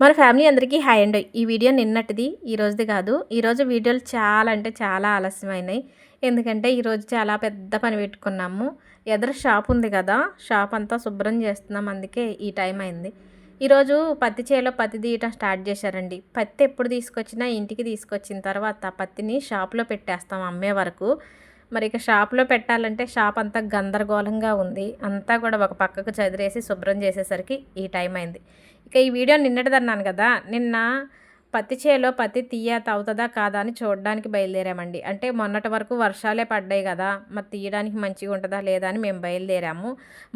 మన ఫ్యామిలీ అందరికీ హాయ్ అండి. ఈ వీడియో నిన్నటిది, ఈరోజుది కాదు. ఈరోజు వీడియోలు చాలా అంటే చాలా ఆలస్యమైనాయి. ఎందుకంటే ఈరోజు చాలా పెద్ద పని పెట్టుకున్నాము. ఎదురు షాప్ ఉంది కదా, షాప్ అంతా శుభ్రం చేస్తున్నాం. అందుకే ఈ టైం అయింది. ఈరోజు పత్తి చేలో పత్తి తీయటం స్టార్ట్ చేశారండి. పత్తి ఎప్పుడు తీసుకొచ్చినా ఇంటికి తీసుకొచ్చిన తర్వాత పత్తిని షాప్లో పెట్టేస్తాం అమ్మే వరకు. మరి ఇక షాప్లో పెట్టాలంటే షాప్ అంతా గందరగోళంగా ఉంది. అంతా కూడా ఒక పక్కకు చదిరేసి శుభ్రం చేసేసరికి ఈ టైం అయింది. ఇక ఈ వీడియో నిన్నటిదన్నాను కదా, నిన్న పత్తి చేలో పత్తి తీయత అవుతుందా కాదా అని చూడడానికి బయలుదేరామండి. అంటే మొన్నటి వరకు వర్షాలే పడ్డాయి కదా, మరి తీయడానికి మంచిగా ఉంటుందా లేదా అని మేము బయలుదేరాము.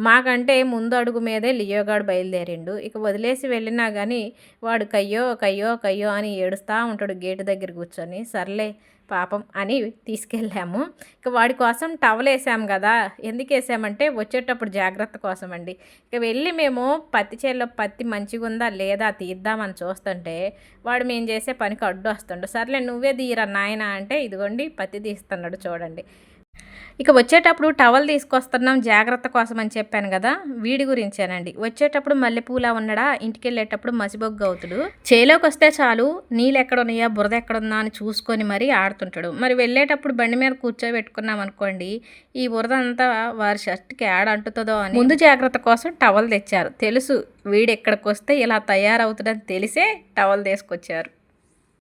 మాకంటే ముందు అడుగు మీదే లియోగాడు బయలుదేరిండు. ఇక వదిలేసి వెళ్ళినా కానీ వాడు కయ్యో కయ్యో కయ్యో అని ఏడుస్తూ ఉంటాడు గేటు దగ్గర కూర్చొని. సర్లే పాపం అని తీసుకెళ్ళాము. ఇక వాడి కోసం టవల్ వేసాము కదా, ఎందుకు వేసామంటే వచ్చేటప్పుడు జాగ్రత్త కోసం అండి. ఇక వెళ్ళి మేము పత్తి చేలో పత్తి మంచిగా ఉందా లేదా తీద్దామని చూస్తుంటే వాడు మేము చేసే పనికి అడ్డు వస్తుండు. సర్లే నువ్వే తీయరా నాయన అంటే ఇదిగోండి పత్తి తీస్తున్నాడు చూడండి. ఇక వచ్చేటప్పుడు టవల్ తీసుకొస్తున్నాం జాగ్రత్త కోసం అని చెప్పాను కదా, వీడి గురించేనండి. వచ్చేటప్పుడు మల్లెపూలా ఉన్నాడా, ఇంటికి వెళ్ళేటప్పుడు మసిబొగ్గు అవుతుడు. చేలోకి వస్తే చాలు నీళ్ళు ఎక్కడున్నాయా బురద ఎక్కడుందా అని చూసుకొని మరీ ఆడుతుంటాడు. మరి వెళ్ళేటప్పుడు బండి మీద కూర్చోబెట్టుకున్నాం అనుకోండి, ఈ బురద అంతా వారి షర్ట్కి యాడ అంటుతుందో అని ముందు జాగ్రత్త కోసం టవల్ తెచ్చారు. తెలుసు వీడు ఎక్కడికి వస్తే ఇలా తయారవుతుందని తెలిసే టవల్ తీసుకొచ్చారు.